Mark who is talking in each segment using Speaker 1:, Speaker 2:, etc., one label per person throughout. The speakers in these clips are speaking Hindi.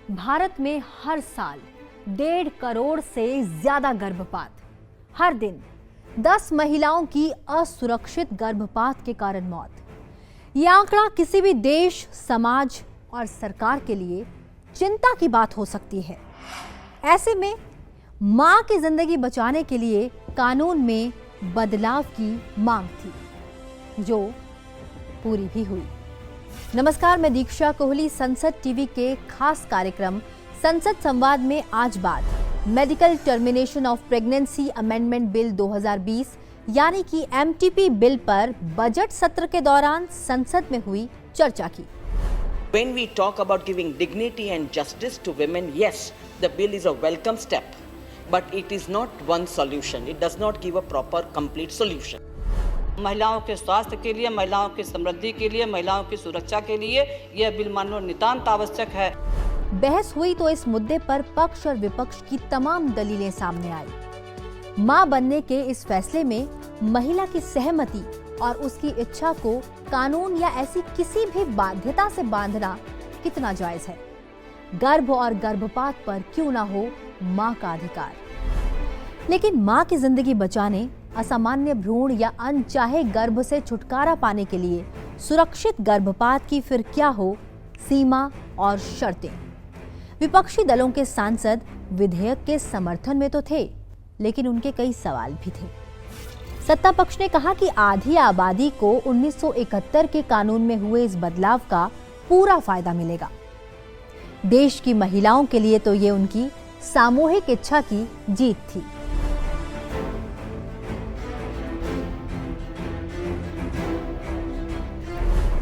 Speaker 1: भारत में हर साल 1.5 करोड़ से ज्यादा गर्भपात, हर दिन 10 महिलाओं की असुरक्षित गर्भपात के कारण मौत। यह आंकड़ा किसी भी देश, समाज और सरकार के लिए चिंता की बात हो सकती है। ऐसे में मां की जिंदगी बचाने के लिए कानून में बदलाव की मांग थी, जो पूरी भी हुई। नमस्कार, मैं दीक्षा कोहली संसद टीवी के खास कार्यक्रम संसद संवाद में आज बात medical termination of pregnancy amendment bill 2020 यानी कि एमटीपी बिल पर बजट सत्र के दौरान संसद में हुई चर्चा की।
Speaker 2: When we talk about giving dignity and justice to women, yes, the bill is a welcome step, but it is not one solution. It does not give a proper, complete solution.
Speaker 3: महिलाओं के स्वास्थ्य के लिए, महिलाओं की समृद्धि के लिए, महिलाओं की सुरक्षा के लिए यह बिल मानव नितांत आवश्यक है।
Speaker 1: बहस हुई तो इस मुद्दे पर पक्ष और विपक्ष की तमाम दलीलें सामने आई। मां बनने के इस फैसले में महिला की सहमति और उसकी इच्छा को कानून या ऐसी किसी भी बाध्यता से बांधना कितना जायज है। गर्भ और गर्भपात पर क्यों ना हो मां का अधिकार, लेकिन मां की जिंदगी बचाने, असामान्य भ्रूण या अनचाहे गर्भ से छुटकारा पाने के लिए सुरक्षित गर्भपात की फिर क्या हो सीमा और शर्तें। विपक्षी दलों के सांसद विधेयक के समर्थन में तो थे, लेकिन उनके कई सवाल भी थे। सत्ता पक्ष ने कहा कि आधी आबादी को 1971 के कानून में हुए इस बदलाव का पूरा फायदा मिलेगा। देश की महिलाओं के लिए तो ये उनकी सामूहिक इच्छा की जीत थी।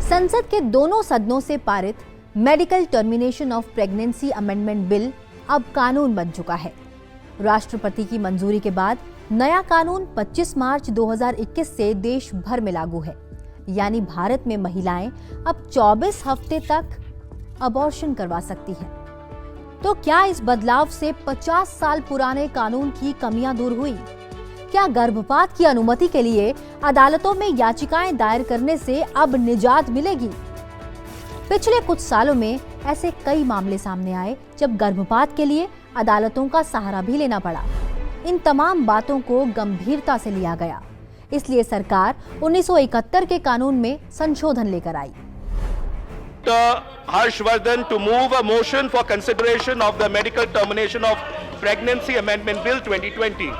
Speaker 1: संसद के दोनों सदनों से पारित medical termination of pregnancy amendment bill अब कानून बन चुका है। राष्ट्रपति की मंजूरी के बाद नया कानून 25 मार्च 2021 से देश भर में लागू है। यानी भारत में महिलाएं अब 24 हफ्ते तक अबॉर्शन करवा सकती हैं। तो क्या इस बदलाव से 50 साल पुराने कानून की कमियां दूर हुई? क्या गर्भपात की अनुमति के लिए अदालतों में याचिकाएं दायर करने से अब निजात मिलेगी? पिछले कुछ सालों में ऐसे कई मामले सामने आए जब गर्भपात के लिए अदालतों का सहारा भी लेना पड़ा। इन तमाम बातों को गंभीरता से लिया गया, इसलिए सरकार 1971 के कानून में संशोधन लेकर आई।
Speaker 4: Harshvardhan to move a motion for consideration of the medical termination of pregnancy amendment bill 2020.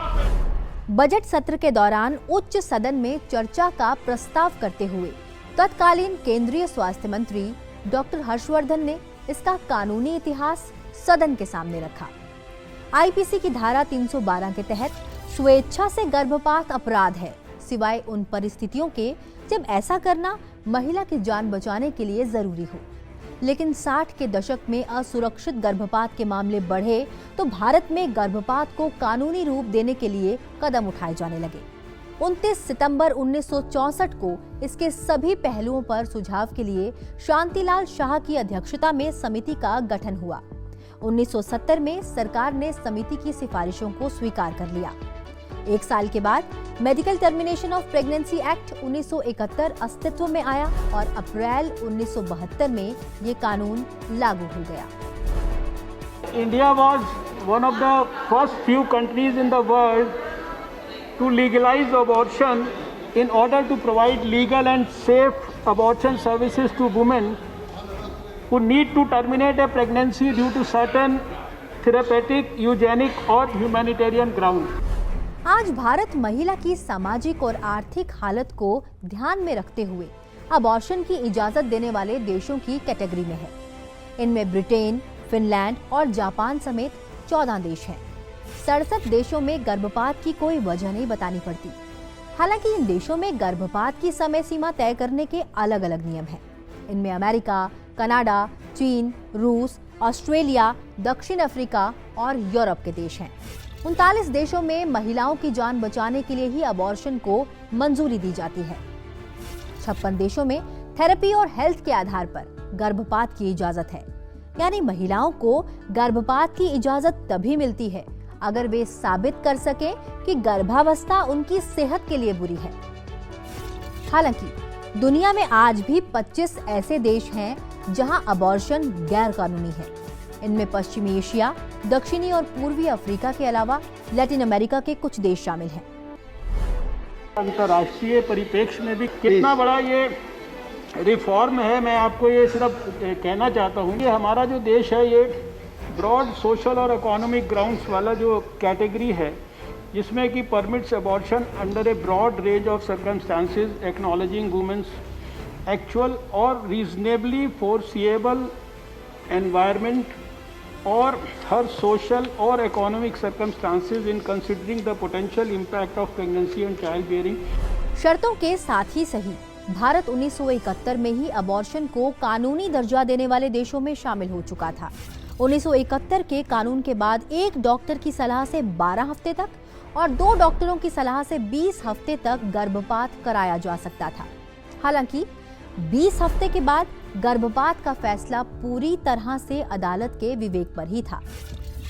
Speaker 1: Budget सत्र के दौरान उच्च सदन में चर्चा का प्रस्ताव करते हुए तत्कालीन केंद्रीय स्वास्थ्य मंत्री डॉक्टर हर्षवर्धन ने इसका कानूनी इतिहास सदन के सामने रखा। आईपीसी की धारा 312 के तहत स्वेच्छा से गर्भपात अपराध है, सिवाय उन परिस्थितियों के जब ऐसा करना महिला की जान बचाने के लिए जरूरी हो। लेकिन 60 के दशक में असुरक्षित गर्भपात के मामले बढ़े तो भारत में गर्भपात को कानूनी रूप देने के लिए कदम उठाए जाने लगे। 29 सितंबर 1964 को इसके सभी पहलुओं पर सुझाव के लिए शांतिलाल शाह की अध्यक्षता में समिति का गठन हुआ। 1970 में सरकार ने समिति की सिफारिशों को स्वीकार कर लिया। एक साल के बाद medical termination of pregnancy act 1971 अस्तित्व में आया और अप्रैल 1972 में ये कानून लागू हो गया।
Speaker 5: India was one of the first few countries in the world to legalize abortion in order to provide legal and safe abortion services to women who need to terminate a pregnancy due to certain therapeutic, eugenic or humanitarian grounds.
Speaker 1: आज भारत महिला की सामाजिक और आर्थिक हालत को ध्यान में रखते हुए अबॉर्शन की इजाजत देने वाले देशों की कैटेगरी में है। इनमें ब्रिटेन, फिनलैंड और जापान समेत 14 देश हैं। 67 देशों में गर्भपात की कोई वजह नहीं बतानी पड़ती। हालांकि इन देशों में गर्भपात की समय सीमा तय करने के अलग अलग नियम हैं। इनमें अमेरिका, कनाडा, चीन, रूस, ऑस्ट्रेलिया, दक्षिण अफ्रीका और यूरोप के देश हैं। 39 देशों में महिलाओं की जान बचाने के लिए ही अबॉर्शन को मंजूरी दी जाती है। 56 देशों में थेरेपी और हेल्थ के आधार पर गर्भपात की इजाजत है। यानी महिलाओं को गर्भपात की इजाजत तभी मिलती है अगर वे साबित कर सकें कि गर्भावस्था उनकी सेहत के लिए बुरी है। हालांकि दुनिया में आज भी 25 ऐसे देश हैं जहां अबॉर्शन गैर कानूनी है। इनमें पश्चिमी एशिया, दक्षिणी और पूर्वी अफ्रीका के अलावा लैटिन अमेरिका के कुछ देश शामिल हैं।
Speaker 5: अंतर्राष्ट्रीय परिप्रेक्ष्य में भी कितना बड़ा ये रिफॉर्म है, मैं आपको ये सिर्फ कहना चाहता हूँ कि हमारा जो देश है ये ब्रॉड सोशल और इकोनॉमिक ग्राउंड्स वाला जो कैटेगरी है, जिसमें कि permits abortion under a broad range of circumstances acknowledging women's actual और रीजनेबली फोरसिएबल एनवायरनमेंट और हर सोशल और economic circumstances in considering the potential impact of pregnancy and childbearing.
Speaker 1: शर्तों के साथ ही सही भारत 1971 में ही अबॉर्शन को कानूनी दर्जा देने वाले देशों में शामिल हो चुका था। 1971 के कानून के बाद एक डॉक्टर की सलाह से 12 हफ्ते तक और 2 डॉक्टरों की सलाह से 20 हफ्ते तक गर्भपात कराया जा सकता था। हालांकि 20 हफ्ते के बाद गर्भपात का फैसला पूरी तरह से अदालत के विवेक पर ही था।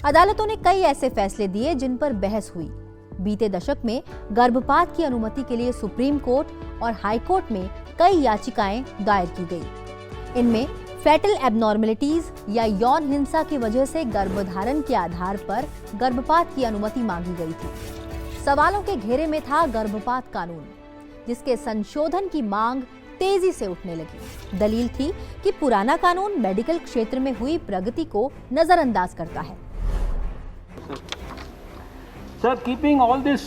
Speaker 1: अदालतों ने कई ऐसे फैसले दिए जिन पर बहस हुई। बीते दशक में गर्भपात की अनुमति के लिए सुप्रीम कोर्ट और हाई कोर्ट में कई याचिकाएं दायर की गई। इनमें फेटल एबनॉर्मलिटीज या यौन हिंसा की वजह से गर्भधारण के आधार पर गर्भपात की अनुमति मांगी गई थी। सवालों के घेरे में था गर्भपात कानून, जिसके संशोधन की मांग तेजी से उठने लगी। दलील थी कि पुराना कानून मेडिकल क्षेत्र में हुई प्रगति को नजरअंदाज करता है।
Speaker 5: Sir, keeping all this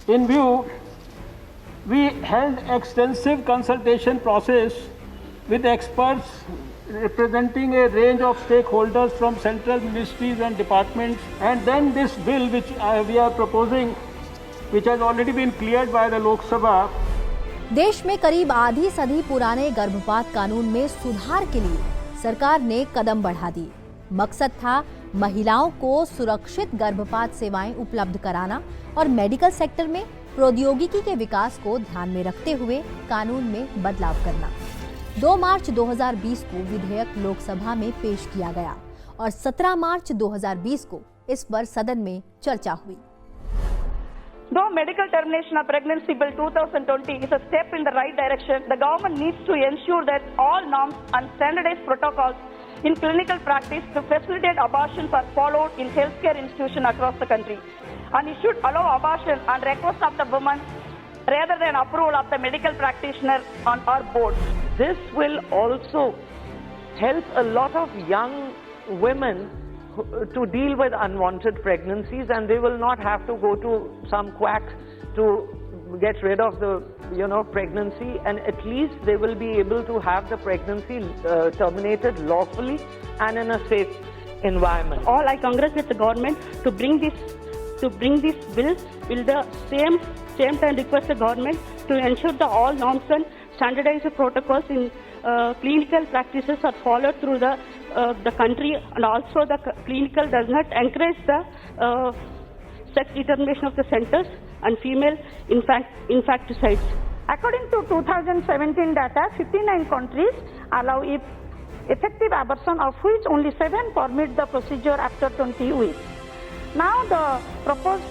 Speaker 5: in view, we held extensive consultation process with experts representing a range of stakeholders from central ministries and departments, and then this bill which we are proposing, which has already been cleared by the Lok Sabha.
Speaker 1: देश में करीब आधी सदी पुराने गर्भपात कानून में सुधार के लिए सरकार ने कदम बढ़ा दिए। मकसद था महिलाओं को सुरक्षित गर्भपात सेवाएं उपलब्ध कराना और मेडिकल सेक्टर में प्रौद्योगिकी के विकास को ध्यान में रखते हुए कानून में बदलाव करना। 2 मार्च 2020 को विधेयक लोकसभा में पेश किया गया और 17 मार्च 2020 को इस पर सदन में चर्चा हुई।
Speaker 6: Though medical termination of pregnancy bill 2020 is a step in the right direction, the government needs to ensure that all norms and standardized protocols in clinical practice to facilitate abortions are followed in healthcare institutions across the country. And it should allow abortion on request of the woman rather than approval of the medical practitioner on our board.
Speaker 7: This will also help a lot of young women to deal with unwanted pregnancies, and they will not have to go to some quack to get rid of the pregnancy, and at least they will be able to have the pregnancy terminated lawfully and in a safe environment.
Speaker 6: All I congratulate the government to bring this bill. Will the same time request the government to ensure that all norms and standardized protocols in clinical practices are followed through the country, and also the clinical does not encourage the sex determination of the centers and female infanticides. According to 2017 data, 59 countries allow effective abortion, of which only 7 permit the procedure after 20 weeks. Now the proposed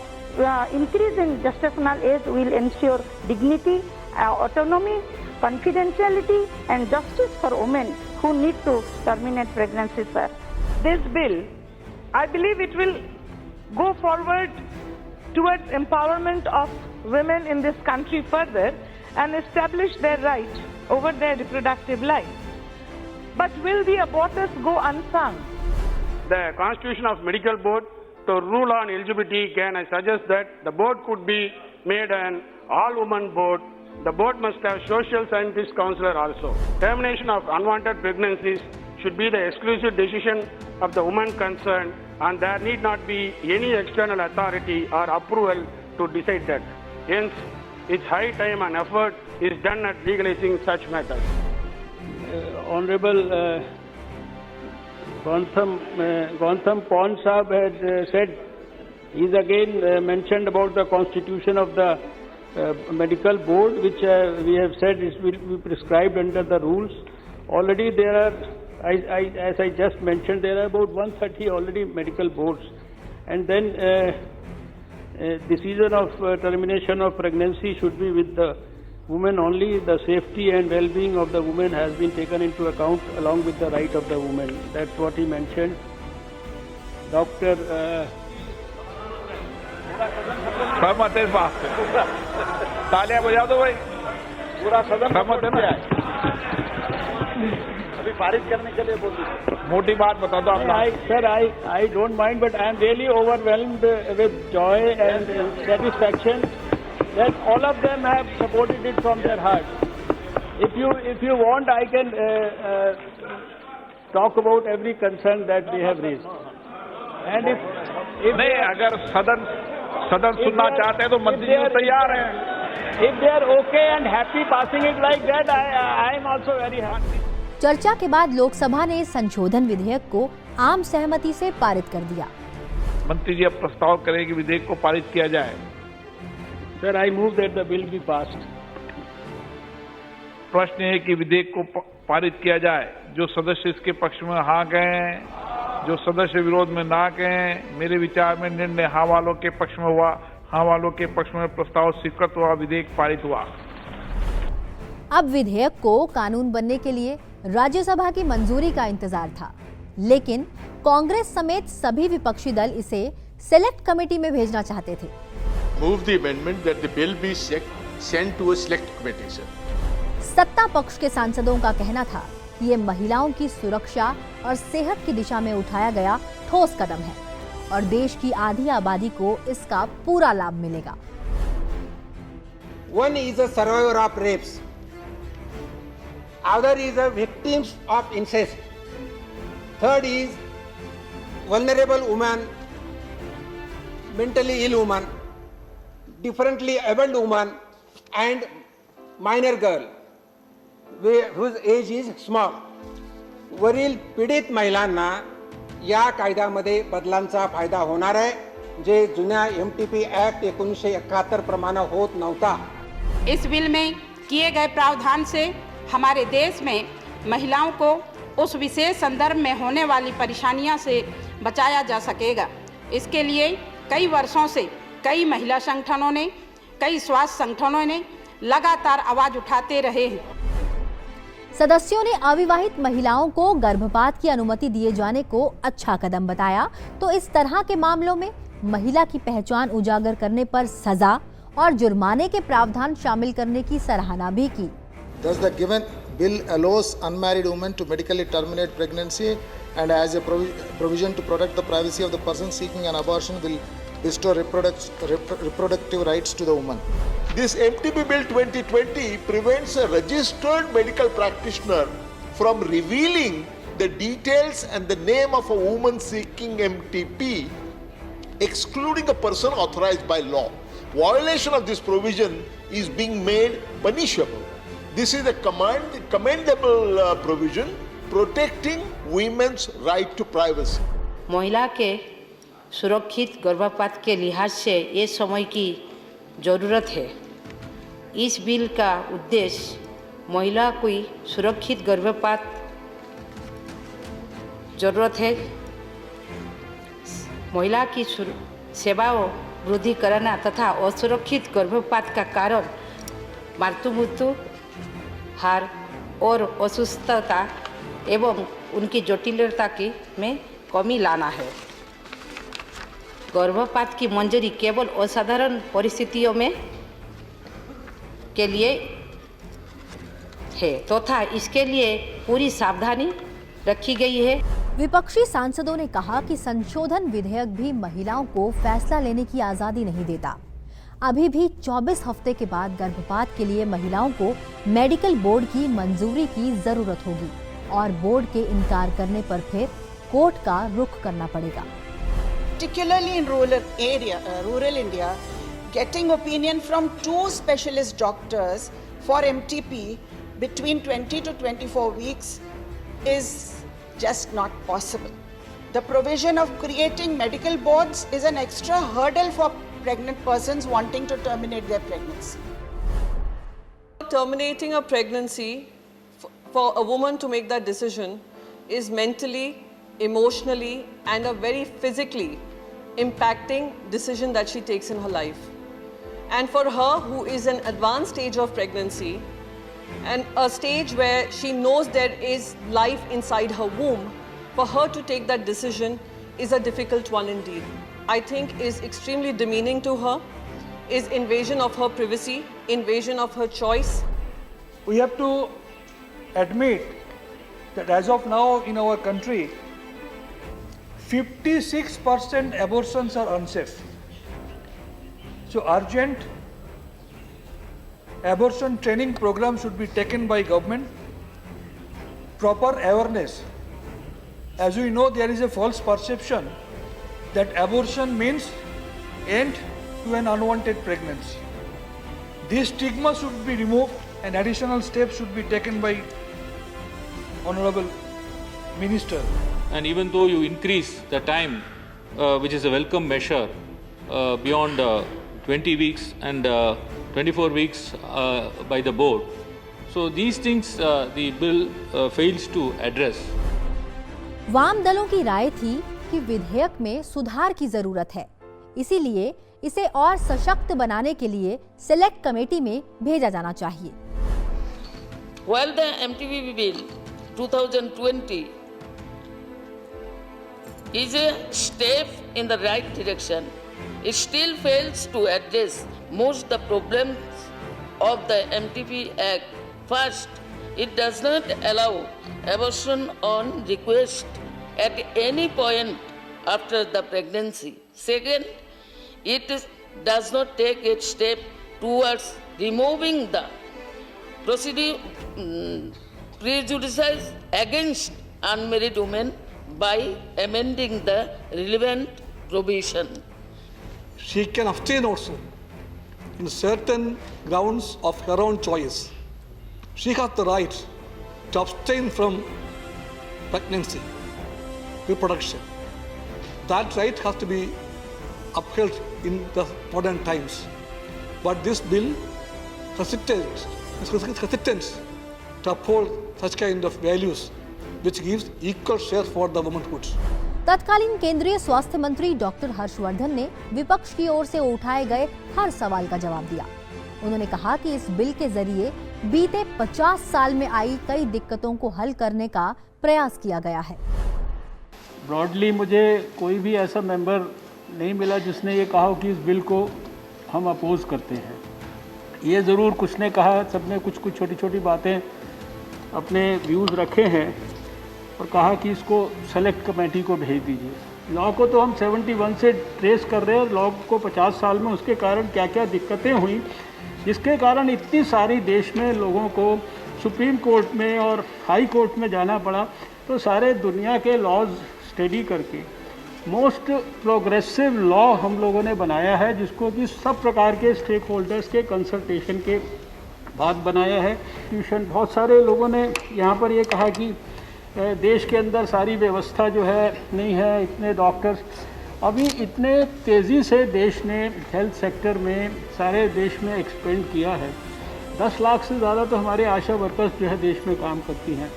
Speaker 6: increase in gestational age will ensure dignity, autonomy, confidentiality and justice for women who need to terminate pregnancy, sir.
Speaker 8: This bill, I believe it will go forward towards empowerment of women in this country further and establish their right over their reproductive life. But will the aborters go unsung?
Speaker 9: The Constitution of Medical Board to rule on LGBT, can I suggest that the board could be made an all-woman board. The board must have social scientist counselor also. Termination of unwanted pregnancies should be the exclusive decision of the woman concerned, and there need not be any external authority or approval to decide that. Hence, it's high time and effort is done at legalizing such matters.
Speaker 5: Honorable Gautam Pond Sahab had said, he's again mentioned about the constitution of the medical board, which we have said will be prescribed under the rules. Already there are, as I just mentioned, there are about 130 already medical boards. And then decision of termination of pregnancy should be with the women only. The safety and well-being of the women has been taken into account along with the right of the women. That's what he mentioned. Dr.
Speaker 10: सहमत है इस बात से, तालियां बजा दो भाई, पूरा सदन सहमत है ना? अभी पारित करने के लिए बोल दीजिए, मोटी बात बता दो आप।
Speaker 5: Sir, I don't mind, but I am really overwhelmed with joy and satisfaction that all of them have supported it from their heart. If you want, I can talk about every concern that they have raised. And if
Speaker 10: नहीं, अगर सदन सुनना चाहते हैं तो मंत्री जी तैयार हैं।
Speaker 5: If they are okay and happy passing it like that, I am also very happy.
Speaker 1: चर्चा के बाद लोकसभा ने संशोधन विधेयक को आम सहमति से पारित कर दिया।
Speaker 10: मंत्री जी अब प्रस्ताव करें कि विधेयक को पारित किया जाए।
Speaker 5: Sir, I move that the bill be passed.
Speaker 10: प्रश्न है कि विधेयक को पारित किया जाए। जो सदस्य इसके पक्ष में हाँ गए, जो सदस्य विरोध में ना गए। मेरे विचार में निर्णय हाँ वालों के पक्ष में हुआ। हाँ वालों के पक्ष में प्रस्ताव स्वीकृत हुआ, विधेयक पारित हुआ।
Speaker 1: अब विधेयक को कानून बनने के लिए राज्यसभा की मंजूरी का इंतजार था, लेकिन कांग्रेस समेत सभी विपक्षी दल इसे सेलेक्ट कमेटी में भेजना चाहते थे।
Speaker 11: Move the amendment that the bill be sent to a select committee, sir.
Speaker 1: सत्ता पक्ष के सांसदों का कहना था कि ये महिलाओं की सुरक्षा और सेहत की दिशा में उठाया गया ठोस कदम है और देश की आधी आबादी को इसका पूरा लाभ मिलेगा।
Speaker 12: One is a survivor of rapes, other is a victims of incest, third is vulnerable woman, mentally ill woman, differently abled woman and minor girl whose age is small. वरील पीडित महिलांना या कायद्यामध्ये बदलांचा फायदा होणार आहे, जे जुन्या MTP ऍक्ट 1971 प्रमाणे होत नव्हता।
Speaker 13: इस बिल में किए गए प्रावधान से हमारे देश में महिलाओं को उस विशेष संदर्भ में होने वाली परेशानियां से बचाया जा सकेगा। इसके लिए कई वर्षों से कई महिला संगठनों ने, कई स्वास्थ्य संगठनों ने लगातार आवाज उठाते रहे हैं।
Speaker 1: सदस्यों ने अविवाहित महिलाओं को गर्भपात की अनुमति दिए जाने को अच्छा कदम बताया, तो इस तरह के मामलों में महिला की पहचान उजागर करने पर सजा और जुर्माने के प्रावधान शामिल करने की सराहना भी की।
Speaker 14: Thus, the given bill allows unmarried women to medically terminate pregnancy and as a provision to protect the privacy of the person seeking an abortion will bestow reproductive rights to the woman.
Speaker 11: This MTP Bill 2020 prevents a registered medical practitioner from revealing the details and the name of a woman seeking MTP, excluding a person authorized by law. Violation of this provision is being made punishable. This is a commendable provision protecting women's right to privacy.
Speaker 15: महिला के सुरक्षित गर्भपात के लिहाज से ये समय की ज़रूरत है। इस बिल का उद्देश्य महिला को सुरक्षित गर्भपात ज़रूरत है, महिला की सेवाओं वृद्धि करना तथा असुरक्षित गर्भपात का कारण मृत्यु, हार और असुस्थता एवं उनकी जटिलता की में कमी लाना है। गर्भपात की मंजूरी केवल असाधारण परिस्थितियों में के लिए है तथा इसके लिए पूरी सावधानी रखी गई है।
Speaker 1: विपक्षी सांसदों ने कहा कि संशोधन विधेयक भी महिलाओं को फैसला लेने की आजादी नहीं देता। अभी भी 24 हफ्ते के बाद गर्भपात के लिए महिलाओं को मेडिकल बोर्ड की मंजूरी की जरूरत होगी और बोर्ड के इनकार करने पर फिर कोर्ट का रुख करना पड़ेगा।
Speaker 16: Particularly in rural India, getting opinion from 2 specialist doctors for MTP between 20 to 24 weeks is just not possible. The provision of creating medical boards is an extra hurdle for pregnant persons wanting to terminate their pregnancy.
Speaker 17: Terminating a pregnancy for a woman to make that decision is mentally, emotionally, and a very physically impacting decision that she takes in her life. And for her, who is an advanced stage of pregnancy, and a stage where she knows there is life inside her womb, for her to take that decision is a difficult one indeed. I think is extremely demeaning to her, is invasion of her privacy, invasion of her choice.
Speaker 5: We have to admit that as of now in our country, 56% abortions are unsafe. So urgent abortion training program should be taken by government. Proper awareness. As we know, there is a false perception that abortion means end to an unwanted pregnancy. This stigma should be removed and additional steps should be taken by Honorable Minister.
Speaker 18: And even though you increase the time, which is a welcome measure, beyond 20 weeks and 24 weeks by the board. So these things the bill fails to address.
Speaker 1: वाम दलों की राय थी कि विधेयक में सुधार की जरूरत है, इसीलिए इसे और सशक्त बनाने के लिए सिलेक्ट कमेटी में भेजा जाना चाहिए।
Speaker 15: While the MTP bill 2020 is a step in the right direction, it still fails to address most the problems of the MTP Act. First, it does not allow abortion on request at any point after the pregnancy. Second, it does not take a step towards removing the prejudices against unmarried women by amending the relevant provision.
Speaker 5: She can abstain also in certain grounds of her own choice. She has the right to abstain from pregnancy, reproduction. That right has to be upheld in the modern times. But this bill hesitates to uphold such kind of values which gives equal share for the womanhood.
Speaker 1: तत्कालीन केंद्रीय स्वास्थ्य मंत्री डॉक्टर हर्षवर्धन ने विपक्ष की ओर से उठाए गए हर सवाल का जवाब दिया। उन्होंने कहा कि इस बिल के जरिए बीते 50 साल में आई कई दिक्कतों को हल करने का प्रयास किया गया है।
Speaker 5: ब्रॉडली मुझे कोई भी ऐसा मेंबर नहीं मिला जिसने ये कहा कि इस बिल को हम अपोज करते हैं। ये ज़रूर कुछ ने कहा, सबने कुछ छोटी छोटी बातें अपने व्यूज़ रखे हैं और कहा कि इसको सेलेक्ट कमेटी को भेज दीजिए। लॉ को तो हम 71 से ट्रेस कर रहे हैं, लॉ को 50 साल में उसके कारण क्या क्या दिक्कतें हुई, जिसके कारण इतनी सारी देश में लोगों को सुप्रीम कोर्ट में और हाई कोर्ट में जाना पड़ा। तो सारे दुनिया के लॉज स्टडी करके मोस्ट प्रोग्रेसिव लॉ हम लोगों ने बनाया है, जिसको कि सब प्रकार के स्टेक होल्डर्स के कंसल्टेशन के बाद बनाया है। बहुत सारे लोगों ने यहाँ पर ये कहा कि देश के अंदर सारी व्यवस्था जो है नहीं है, इतने डॉक्टर्स अभी इतने तेज़ी से देश ने हेल्थ सेक्टर में सारे देश में एक्सपेंड किया है। 10 लाख से ज़्यादा तो हमारे आशा वर्कर्स जो है देश में काम करती हैं।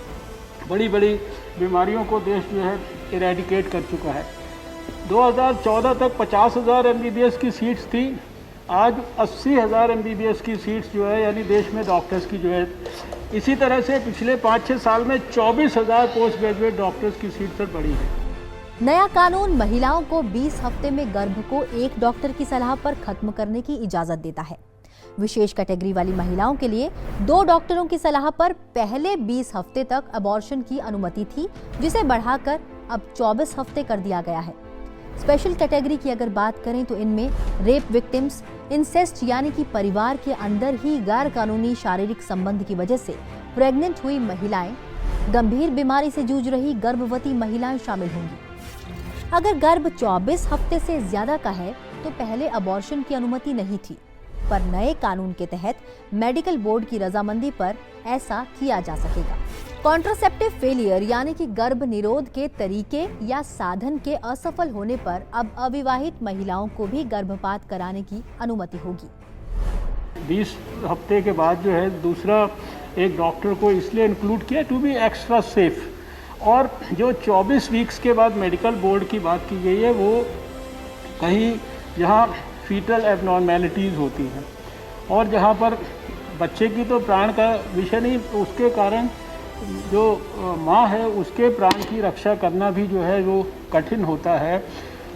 Speaker 5: बड़ी बड़ी बीमारियों को देश जो है इरेडिकेट कर चुका है। 2014 तक 50,000 MBBS की सीट्स थी, आज 80,000 MBBS की सीट्स जो है यानी देश में डॉक्टर्स की जो है। इसी तरह से पिछले 5-6 साल में 24,000 पोस्ट ग्रेजुएट डॉक्टर्स की सीट पर बढ़ी है।
Speaker 1: नया कानून महिलाओं को 20 हफ्ते में गर्भ को एक डॉक्टर की सलाह पर खत्म करने की इजाजत देता है। विशेष कैटेगरी वाली महिलाओं के लिए 2 डॉक्टरों की सलाह पर पहले 20 हफ्ते तक अबॉर्शन की अनुमति थी, जिसे बढ़ाकर अब 24 हफ्ते कर दिया गया है। स्पेशल कैटेगरी की अगर बात करें तो इनमें रेप विक्टिम्स, इंसेस्ट यानी कि परिवार के अंदर ही गैर कानूनी शारीरिक संबंध की वजह से प्रेग्नेंट हुई महिलाएं, गंभीर बीमारी से जूझ रही गर्भवती महिलाएं शामिल होंगी। अगर गर्भ 24 हफ्ते से ज्यादा का है तो पहले अबॉर्शन की अनुमति नहीं थी, पर नए कानून के तहत मेडिकल बोर्ड की रजामंदी पर ऐसा किया जा सकेगा। कॉन्ट्रासेप्टिव फेलियर यानी कि गर्भ निरोध के तरीके या साधन के असफल होने पर अब अविवाहित महिलाओं को भी गर्भपात कराने की अनुमति होगी।
Speaker 5: 20 हफ्ते के बाद जो है दूसरा एक डॉक्टर को इसलिए इंक्लूड किया टू बी एक्स्ट्रा सेफ। और जो 24 वीक्स के बाद मेडिकल बोर्ड की बात की गई है, वो कहीं जहाँ फीटल एबनॉर्मेलिटीज़ होती हैं। और जहाँ पर बच्चे की तो प्राण का विषय नहीं, उसके कारण जो माँ है उसके प्राण की रक्षा करना भी जो है वो कठिन होता है।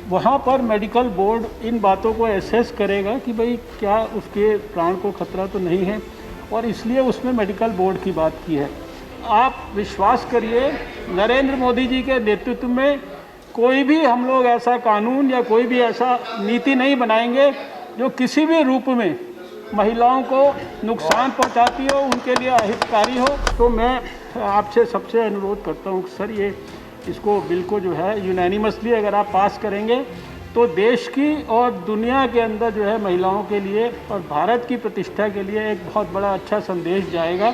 Speaker 5: वहाँ पर मेडिकल बोर्ड इन बातों को एसेस करेगा कि भाई क्या उसके प्राण को खतरा तो नहीं है, और इसलिए उसमें मेडिकल बोर्ड की बात की है। आप विश्वास करिए, नरेंद्र मोदी जी के नेतृत्व में कोई भी हम लोग ऐसा कानून या कोई भी ऐसा नीति नहीं बनाएंगे जो किसी भी रूप में महिलाओं को नुकसान पहुंचाती हो, उनके लिए अहितकारी हो। तो मैं आपसे सबसे अनुरोध करता हूं सर, ये इसको बिल को जो है यूनानिमसली अगर आप पास करेंगे तो देश की और दुनिया के अंदर जो है महिलाओं के लिए और भारत की प्रतिष्ठा के लिए एक बहुत बड़ा अच्छा संदेश जाएगा।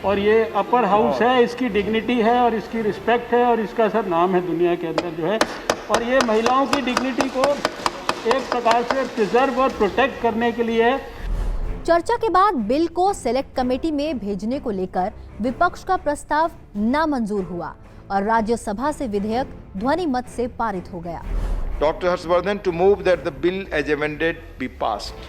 Speaker 5: और ये अपर हाउस है, इसकी डिग्निटी है और इसकी रिस्पेक्ट है और इसका सर नाम है दुनिया के अंदर जो है। और ये महिलाओं की डिग्निटी को एक प्रकार से प्रिजर्व और प्रोटेक्ट करने के लिए है।
Speaker 1: चर्चा के बाद बिल को सिलेक्ट कमेटी में भेजने को लेकर विपक्ष का प्रस्ताव नामंजूर हुआ और राज्यसभा से विधेयक ध्वनि मत से पारित हो गया।
Speaker 19: Dr. Harshvardhan to move that the bill as amended be passed.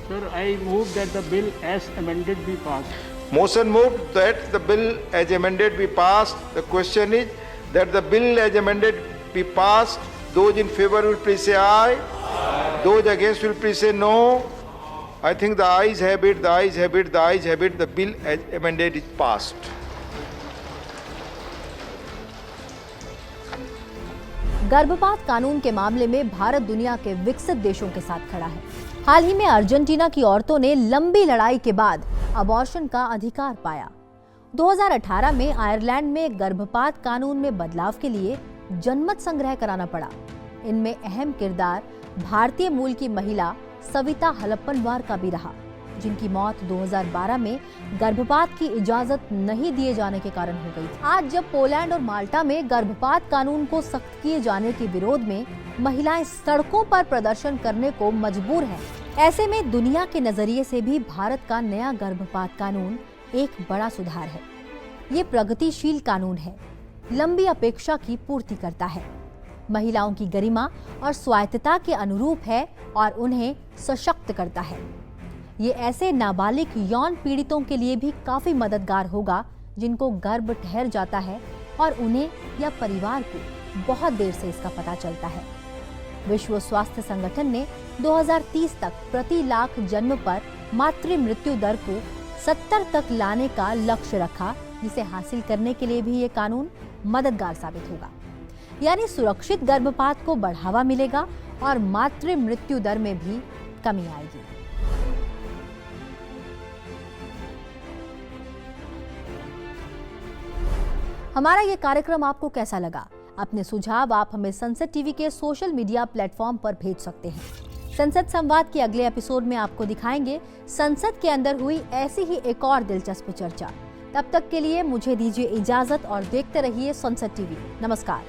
Speaker 5: Sir, I move that the bill as amended be passed.
Speaker 19: Motion moved that the bill as amended be passed. The question is that the bill as amended be passed. Those in favor will please say aye. Those against will please say no. I think the ayes have it, the ayes have it, the ayes have it. The bill as amended is passed.
Speaker 1: गर्भपात कानून के मामले में भारत दुनिया के विकसित देशों के साथ खड़ा है। हाल ही में अर्जेंटीना की औरतों ने लंबी लड़ाई के बाद अबॉर्शन का अधिकार पाया। 2018 में आयरलैंड में गर्भपात कानून में बदलाव के लिए जनमत संग्रह कराना पड़ा। इनमें अहम किरदार भारतीय मूल की महिला सविता हलप्पनवार का भी रहा, जिनकी मौत 2012 में गर्भपात की इजाजत नहीं दिए जाने के कारण हो गई थी। आज जब पोलैंड और माल्टा में गर्भपात कानून को सख्त किए जाने के विरोध में महिलाएं सड़कों पर प्रदर्शन करने को मजबूर हैं, ऐसे में दुनिया के नजरिए से भी भारत का नया गर्भपात कानून एक बड़ा सुधार है। ये प्रगतिशील कानून है, लंबी अपेक्षा की पूर्ति करता है, महिलाओं की गरिमा और स्वायत्तता के अनुरूप है और उन्हें सशक्त करता है। ये ऐसे नाबालिग यौन पीड़ितों के लिए भी काफी मददगार होगा जिनको गर्भ ठहर जाता है और उन्हें या परिवार को बहुत देर से इसका पता चलता है। विश्व स्वास्थ्य संगठन ने 2030 तक प्रति लाख जन्म पर मातृ मृत्यु दर को 70 तक लाने का लक्ष्य रखा, जिसे हासिल करने के लिए भी ये कानून मददगार साबित होगा। यानी सुरक्षित गर्भपात को बढ़ावा मिलेगा और मातृ मृत्यु दर में भी कमी आएगी। हमारा ये कार्यक्रम आपको कैसा लगा? अपने सुझाव आप हमें संसद टीवी के सोशल मीडिया प्लेटफॉर्म पर भेज सकते हैं। संसद संवाद के अगले एपिसोड में आपको दिखाएंगे संसद के अंदर हुई ऐसी ही एक और दिलचस्प चर्चा। तब तक के लिए मुझे दीजिए इजाजत और देखते रहिए संसद टीवी। नमस्कार।